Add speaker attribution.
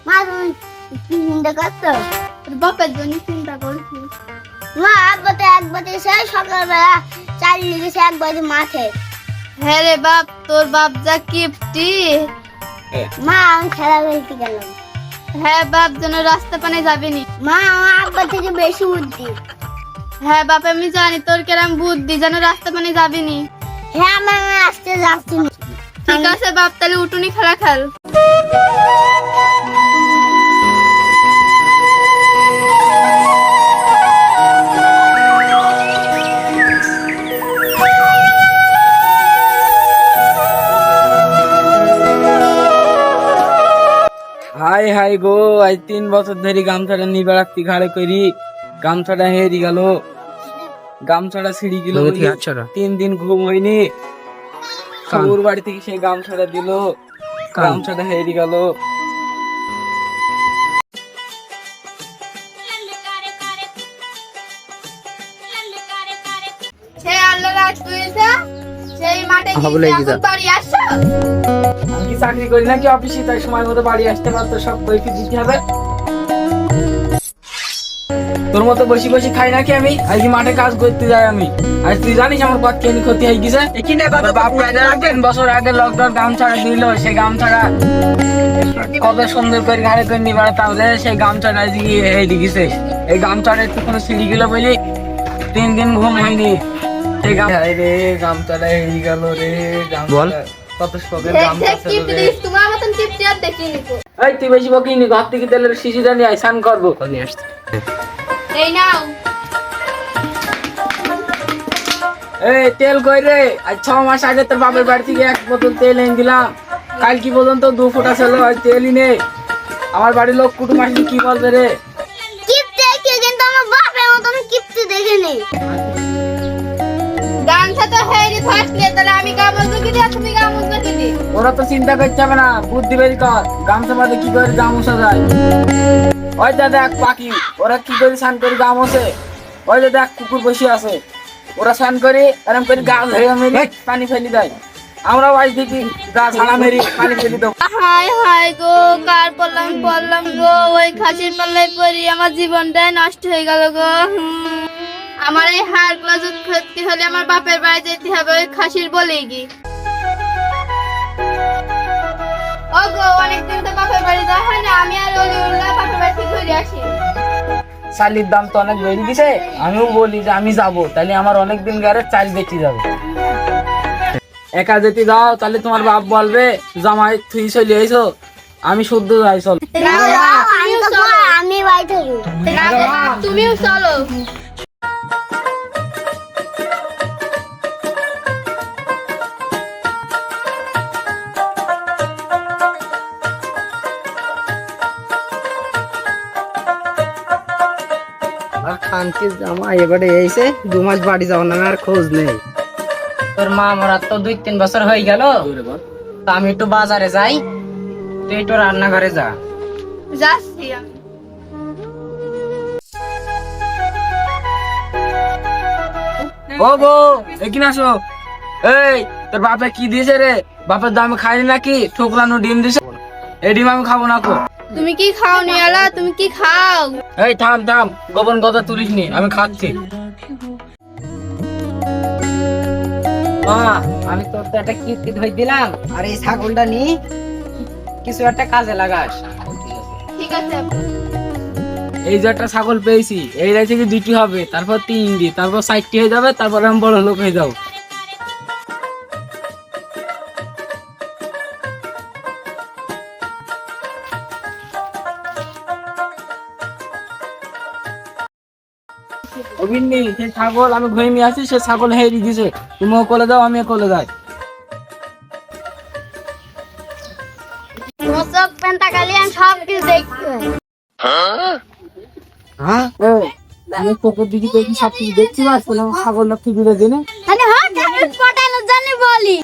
Speaker 1: মা তুমি কি চিন্তা করছো?
Speaker 2: তোর বাপের জন্য চিন্তা করছি।
Speaker 1: মা আব্বা তো এক বাজে এসে সকালবেলা চাল নিয়ে গেছে এক বাজে মাঠে।
Speaker 2: হ্যাঁ রে বাপ, তোর বাপ যা কিপটি।
Speaker 1: মা আমি খেলা খেলতে গেলাম।
Speaker 2: হ্যাঁ বাপ, যেন রাস্তা পানে যাবিনি।
Speaker 1: মা আমার আব্বা থেকে বেশি বুদ্ধি।
Speaker 2: হ্যাঁ বাপ, আমি জানি তোর কেরাম বুদ্ধি, যেন রাস্তা পানে যাবিনি।
Speaker 1: হ্যাঁ আমার আসতে যাচ্ছি না।
Speaker 2: ঠিক আছে বাপ, তাহলে উঠুনি খেলা খেল।
Speaker 3: হাই হাই গো, আজ 3 বছর ধরে গামছাটা নিয়ে বেড়াচ্ছি ঘাড়ে করি। গামছাটা হেরি গেল, গামছাটা ছিঁড়ি গেল। 3 দিন ঘুম হয়নি। ওর বাড়ি থেকে সেই গামছাটা দিল, গামছাটা হেরি গেল।
Speaker 2: সেই আল্লাহ রাত করেছে, সেই মাঠে বাড়ি আসছো।
Speaker 3: আমি কি চাকরি করি নাকি অফিসে, তাই সময় মতো বাড়ি আসতে পারতো? সব কৈফিয়ত দিতে হবে। তোর মতো বসে বসে খাই নাকি আমি? আজ কি মাঠে কাজ করতে যাই আমি? আজ তুই জানিস আমার কত কেন ক্ষতি হয়ে গেছে? বাপ 3 বছর আগে লকডাউন গামছাড়া দিল, সেই গামছাড়া কত সুন্দর করে ঘাড়ে করে নিয়ে বেড়াতাম রে। সেই গামছাড়া হেরে গেছে। এই গামছাড়া একটু কোনো ছিঁড়ি গেল বলি 3 দিন ঘুম হয়নি। সেই গামছাড়া হেরে গেল রে। গামছাড়া কত শখের গামছা ছিল রে।
Speaker 2: তোমার মতন কিপটি আর দেখিনি।
Speaker 3: এই তুই বেশি বকিনি, ঘর থেকে তেলের শিশিটা নিয়ে আয়, স্নান করবো।
Speaker 2: এই নাও।
Speaker 3: এই তেল কই রে? আজ 6 মাস আগে তোর বাপের বাড়ি থেকে 1 বোতল তেল এনে দিলাম। কাল কি পর্যন্ত 2 ফুটা ছিল, আজ তেলই নেই। আমার বাড়ির লোক কুটুম আসলে কি বলবে রে?
Speaker 1: কিপ্টে কে, কিন্তু আমার বাপের মতন কিপ্টে দেখিনি।
Speaker 2: গামছা তো হেরি থাকলে তাহলে আমি গামছ কি দিয়ে, তুমি গামছ কি দিয়ে?
Speaker 3: ওরা তো চিন্তা করতে হবে না, বুদ্ধি বের কর। গামছা বাদে কি করে গামছা যায়? ওই দাদা এক পাখি, ওরা কি করে স্নান করে গামছে? ওই দাদা এক কুকুর বসে আছে, ওরা স্নান করে এরম করে গা ধরে মেরে পানি ফেলে দেয়। আমরাও আজ দেখি গা ঝাড়া মেরে পানি ফেলে দেবো।
Speaker 2: হায় হায় গো, কার পড়লাম গো, ওই খাসির পাল্লায় পড়ি আমার জীবনটাই নষ্ট হয়ে গেল গো। আমার এই হাড়গুলো যদি ক্ষতি হলে আমার বাপের বাড়ি যেতে হবে, ওই খাসির বলেই কি। ও গো, অনেকদিন তো বাপের বাড়ি যাওয়া হয় না, আমি আর ওলি উল্লাহ বাপের বাড়ি থেকে ঘুরে আসি।
Speaker 3: চালের দাম তো অনেক বেড়ে গেছে, আমিও বলি যে আমি যাবো, তাহলে আমার অনেকদিন গেলে চাল বেঁচে যাবে। একা যেতে যাও তাহলে তোমার বাপ বলবে জামাই তুই চলে আইছো, আমি শুদ্ধ যাই। চল
Speaker 1: আমি বাড়ি থাকি।
Speaker 2: তুমিও চলো।
Speaker 4: খানকির জামা এবারে এসে 2 মাস বাড়ি যাওয়ার নামে আর খোঁজ নেই। তোর মা মরার তো 2-3 বছর হয়ে গেল। তা আমি একটু বাজারে যাই, তুই একটু রান্নাঘরে যা।
Speaker 2: যাচ্ছি আমি।
Speaker 3: ও গো, এখানে আসো। এই তোর বাপে কি দিয়েছে রে? বাপের দামে খাইনি নাকি? ঠোকরানো ডিম দিছে, এই ডিম আমি খাবো না কো।
Speaker 2: তুমি কি খাও নিয়ালা? তুমি কি খাও?
Speaker 3: এই থাম থাম, গোপন কথা তুলিস নি, আমি খাচ্ছি।
Speaker 4: মা, আমি তোর তো একটা কিস্তি ধরে দিলাম, আর এই ছাগলটা নি কিছু একটা কাজে লাগাস।
Speaker 2: ঠিক আছে।
Speaker 3: এই যে একটা ছাগল পেয়েছি, এই রাই থেকে 2টি হবে, তারপর 3টি, তারপর 4টি হয়ে যাবে, তারপর আমি বড় লোক হয়ে যাবো। অভিন্নি, সেই ছাগল আমি ঘুমিয়ে আছি, সে ছাগল হেরে দিছে। তুমিও কোলে যাও, আমিও কোলে যাই।
Speaker 1: মোচক পেন্টা খালি আমি সব কিছু দেখতে পাই।
Speaker 3: আমি পুকুর দিদি সব কিছু দেখছি, ছাগল না কি দিলে দিনে
Speaker 1: মানে হঠাৎ পটানো জানি বলি।